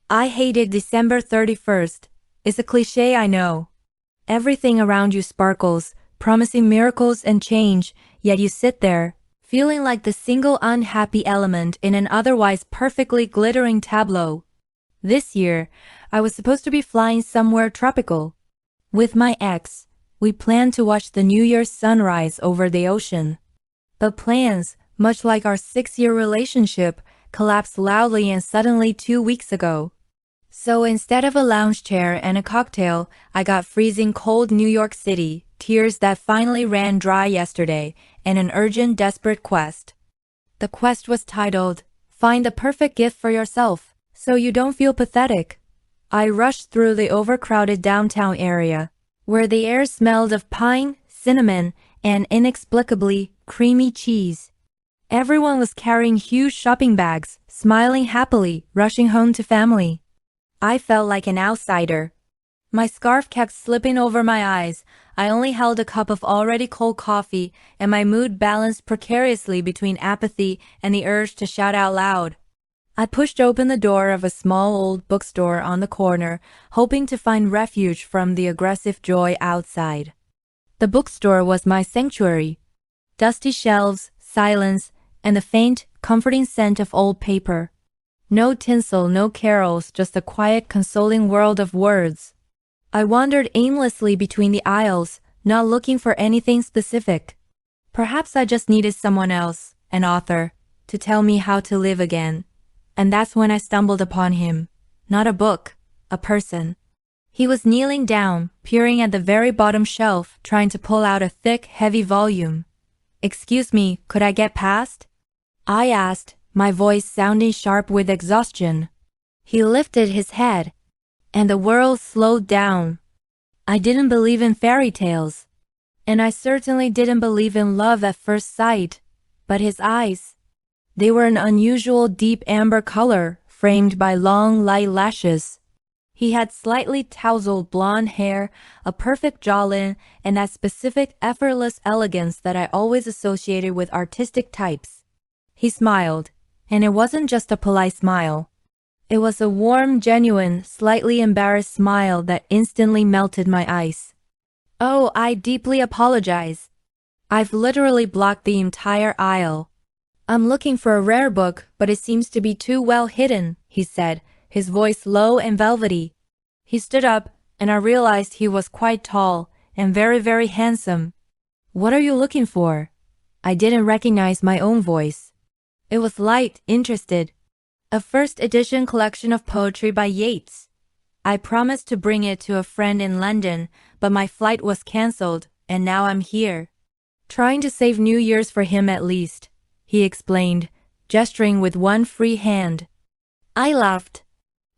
I hated December 31st. It's a cliché, I know. Everything around you sparkles, promising miracles and change, yet you sit there, feeling like the single unhappy element in an otherwise perfectly glittering tableau. This year, I was supposed to be flying somewhere tropical. With my ex, we planned to watch the New Year's sunrise over the ocean. But plans, much like our 6-year relationship, collapsed loudly and suddenly 2 weeks ago. So instead of a lounge chair and a cocktail, I got freezing cold New York City, tears that finally ran dry yesterday, and an urgent, desperate quest. The quest was titled, "Find the perfect gift for yourself, so you don't feel pathetic." I rushed through the overcrowded downtown area, where the air smelled of pine, cinnamon, and inexplicably creamy cheese. Everyone was carrying huge shopping bags, smiling happily, rushing home to family. I felt like an outsider. My scarf kept slipping over my eyes. I only held a cup of already cold coffee, and my mood balanced precariously between apathy and the urge to shout out loud. I pushed open the door of a small old bookstore on the corner, hoping to find refuge from the aggressive joy outside. The bookstore was my sanctuary. Dusty shelves, silence, and the faint, comforting scent of old paper. No tinsel, no carols, just a quiet, consoling world of words. I wandered aimlessly between the aisles, not looking for anything specific. Perhaps I just needed someone else, an author, to tell me how to live again. And that's when I stumbled upon him. Not a book, a person. He was kneeling down, peering at the very bottom shelf, trying to pull out a thick, heavy volume. "Excuse me, could I get past?" I asked, my voice sounding sharp with exhaustion. He lifted his head, and the world slowed down. I didn't believe in fairy tales, and I certainly didn't believe in love at first sight, but his eyes, they were an unusual deep amber color, framed by long, light lashes. He had slightly tousled blonde hair, a perfect jawline, and that specific effortless elegance that I always associated with artistic types. He smiled, and it wasn't just a polite smile. It was a warm, genuine, slightly embarrassed smile that instantly melted my ice. "Oh, I deeply apologize. I've literally blocked the entire aisle. I'm looking for a rare book, but it seems to be too well hidden," he said, his voice low and velvety. He stood up, and I realized he was quite tall and very, very handsome. "What are you looking for?" I didn't recognize my own voice. It was light, interested. "A first edition collection of poetry by Yeats. I promised to bring it to a friend in London, but my flight was cancelled, and now I'm here. Trying to save New Year's for him at least," he explained, gesturing with one free hand. I laughed.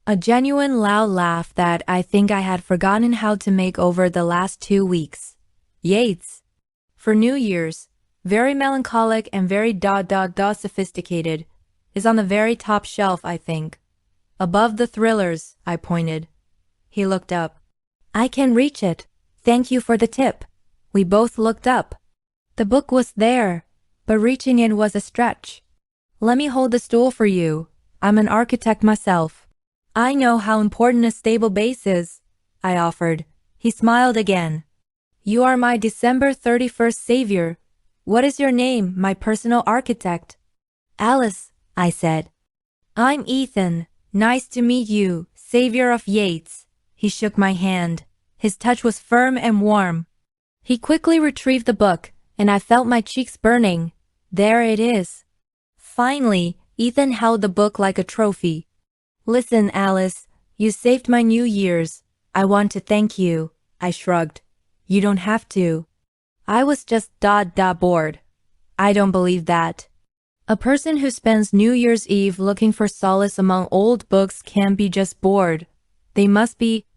A genuine loud laugh that I think I had forgotten how to make over the last 2 weeks. Yeats. For New Year's, very melancholic and very sophisticated, is on the very top shelf, I think. Above the thrillers, I pointed. He looked up. "I can reach it. Thank you for the tip." We both looked up. The book was there, but reaching it was a stretch. "Let me hold the stool for you. I'm an architect myself. I know how important a stable base is," I offered. He smiled again. "You are my December 31st savior. What is your name, my personal architect?" "Alice," I said. "I'm Ethan. Nice to meet you, savior of Yeats." He shook my hand. His touch was firm and warm. He quickly retrieved the book, and I felt my cheeks burning. There it is. Finally, Ethan held the book like a trophy. "Listen, Alice, you saved my New Year's. I want to thank you." I shrugged. "You don't have to." I was just bored. "I don't believe that. A person who spends New Year's Eve looking for solace among old books can't be just bored. They must be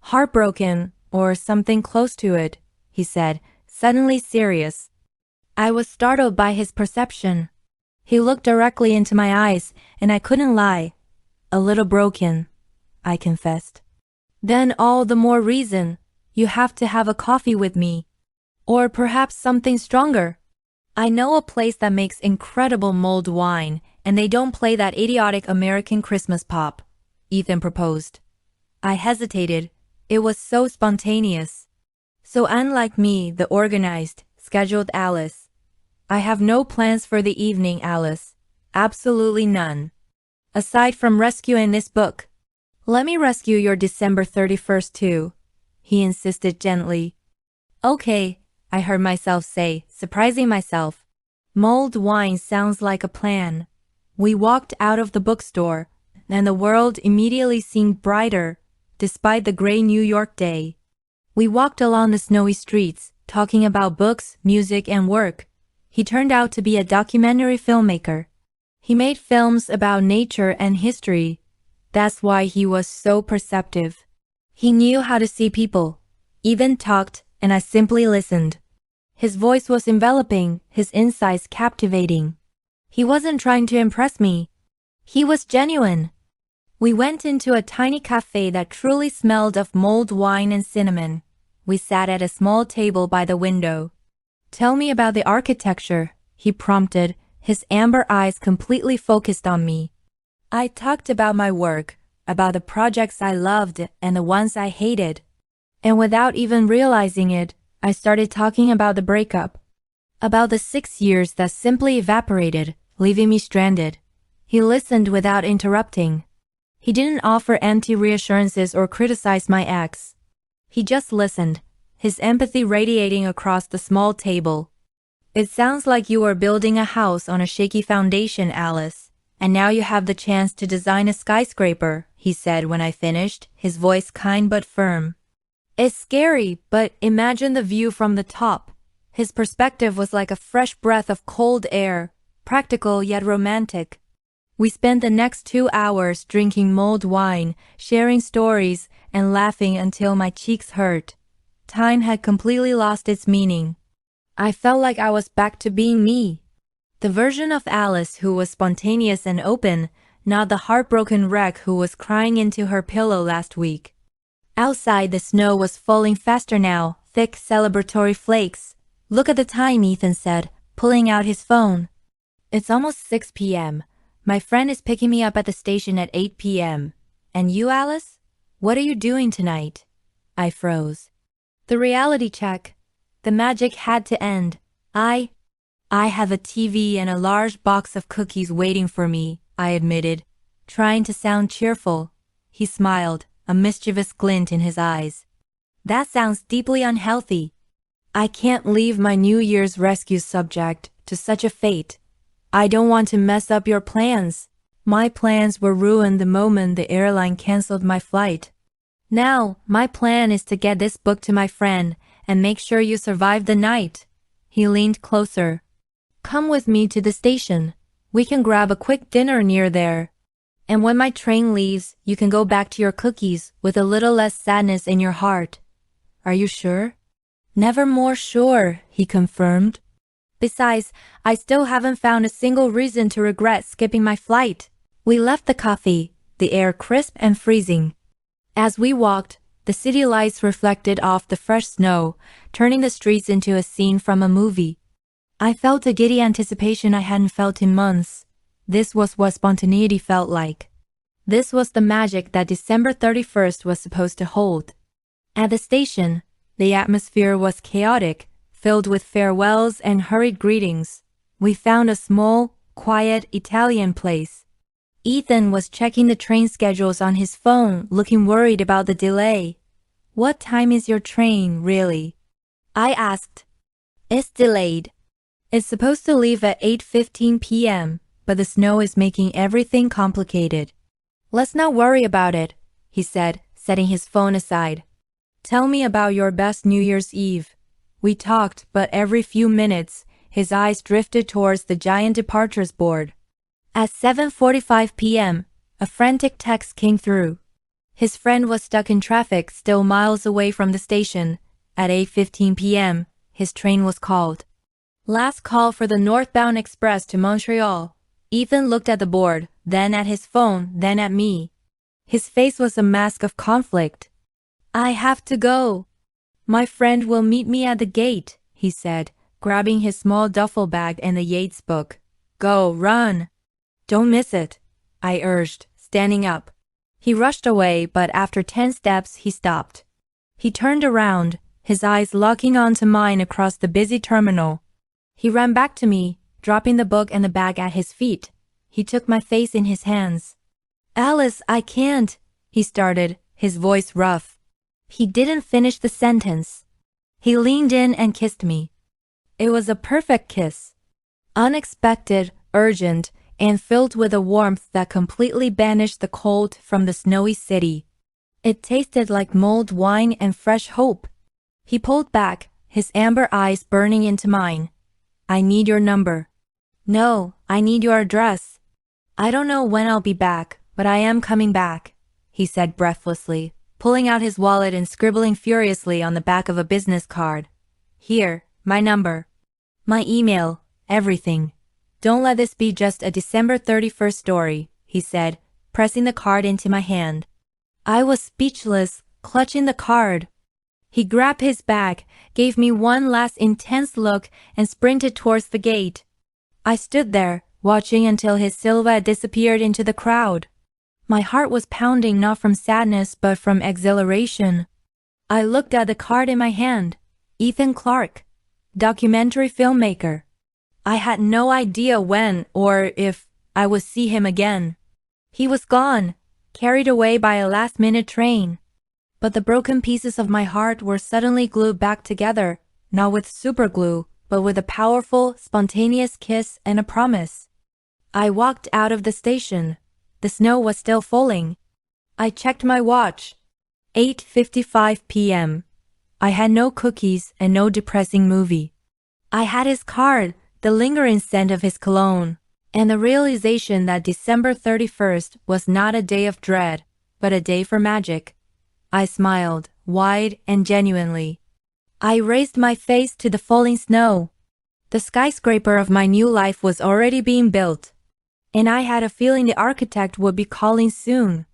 heartbroken or something close to it," he said, suddenly serious. I was startled by his perception. He looked directly into my eyes, and I couldn't lie. "A little broken," I confessed. "Then all the more reason. You have to have a coffee with me. Or perhaps something stronger. I know a place that makes incredible mulled wine, and they don't play that idiotic American Christmas pop. Ethan proposed. I hesitated. It was so spontaneous. So unlike me, the organized, scheduled Alice. I have no plans for the evening, Alice. Absolutely none. Aside from rescuing this book. Let me rescue your December 31st too, he insisted gently. Okay, I heard myself say, surprising myself. Mulled wine sounds like a plan. We walked out of the bookstore, and the world immediately seemed brighter, despite the gray New York day. We walked along the snowy streets, talking about books, music, and work. He turned out to be a documentary filmmaker. He made films about nature and history. That's why he was so perceptive. He knew how to see people. Ethan talked, and I simply listened. His voice was enveloping, his insights captivating. He wasn't trying to impress me. He was genuine. We went into a tiny cafe that truly smelled of mulled wine and cinnamon. We sat at a small table by the window. Tell me about the architecture, he prompted, his amber eyes completely focused on me. I talked about my work, about the projects I loved and the ones I hated. And without even realizing it, I started talking about the breakup. About the 6 years that simply evaporated, leaving me stranded. He listened without interrupting. He didn't offer empty reassurances or criticize my ex. He just listened, his empathy radiating across the small table. It sounds like you are building a house on a shaky foundation, Alice, and now you have the chance to design a skyscraper, he said when I finished, his voice kind but firm. It's scary, but imagine the view from the top. His perspective was like a fresh breath of cold air, practical yet romantic. We spent the next 2 hours drinking mulled wine, sharing stories, and laughing until my cheeks hurt. Time had completely lost its meaning. I felt like I was back to being me. The version of Alice who was spontaneous and open, not the heartbroken wreck who was crying into her pillow last week. Outside, the snow was falling faster now, thick celebratory flakes. Look at the time, Ethan said, pulling out his phone. It's almost 6 p.m. My friend is picking me up at the station at 8 p.m. And you, Alice? What are you doing tonight? I froze. The reality check. The magic had to end. I have a TV and a large box of cookies waiting for me, I admitted, trying to sound cheerful. He smiled, a mischievous glint in his eyes. That sounds deeply unhealthy. I can't leave my New Year's rescue subject to such a fate. I don't want to mess up your plans. My plans were ruined the moment the airline canceled my flight. Now, my plan is to get this book to my friend and make sure you survive the night. He leaned closer. Come with me to the station. We can grab a quick dinner near there. And when my train leaves, you can go back to your cookies with a little less sadness in your heart. Are you sure? Never more sure, he confirmed. Besides, I still haven't found a single reason to regret skipping my flight. We left the coffee, the air crisp and freezing. As we walked, the city lights reflected off the fresh snow, turning the streets into a scene from a movie. I felt a giddy anticipation I hadn't felt in months. This was what spontaneity felt like. This was the magic that December 31st was supposed to hold. At the station, the atmosphere was chaotic, filled with farewells and hurried greetings. We found a small, quiet Italian place. Ethan was checking the train schedules on his phone, looking worried about the delay. What time is your train, really? I asked. It's delayed. It's supposed to leave at 8:15 p.m., but the snow is making everything complicated. Let's not worry about it, he said, setting his phone aside. Tell me about your best New Year's Eve. We talked, but every few minutes, his eyes drifted towards the giant departures board. At 7:45 p.m., a frantic text came through. His friend was stuck in traffic, still miles away from the station. At 8:15 p.m., his train was called. Last call for the northbound express to Montreal. Ethan looked at the board, then at his phone, then at me. His face was a mask of conflict. I have to go. My friend will meet me at the gate, he said, grabbing his small duffel bag and the Yeats book. Go, run. Don't miss it, I urged, standing up. He rushed away, but after 10 steps he stopped. He turned around, his eyes locking onto mine across the busy terminal. He ran back to me, dropping the book and the bag at his feet. He took my face in his hands. "Alice, I can't," he started, his voice rough. He didn't finish the sentence. He leaned in and kissed me. It was a perfect kiss. Unexpected, urgent, and filled with a warmth that completely banished the cold from the snowy city. It tasted like mulled wine and fresh hope. He pulled back, his amber eyes burning into mine. "I need your number." "No, I need your address." "I don't know when I'll be back, but I am coming back," he said breathlessly, pulling out his wallet and scribbling furiously on the back of a business card. "Here, my number. My email, everything. Don't let this be just a December 31st story," he said, pressing the card into my hand. I was speechless, clutching the card. He grabbed his bag, gave me one last intense look, and sprinted towards the gate. I stood there, watching until his silhouette disappeared into the crowd. My heart was pounding not from sadness but from exhilaration. I looked at the card in my hand. Ethan Clark, documentary filmmaker. I had no idea when or if I would see him again. He was gone, carried away by a last-minute train. But the broken pieces of my heart were suddenly glued back together, not with superglue, but with a powerful, spontaneous kiss and a promise. I walked out of the station. The snow was still falling. I checked my watch. 8:55 p.m. I had no cookies and no depressing movie. I had his card, the lingering scent of his cologne, and the realization that December 31st was not a day of dread, but a day for magic. I smiled, wide and genuinely. I raised my face to the falling snow. The skyscraper of my new life was already being built, and I had a feeling the architect would be calling soon.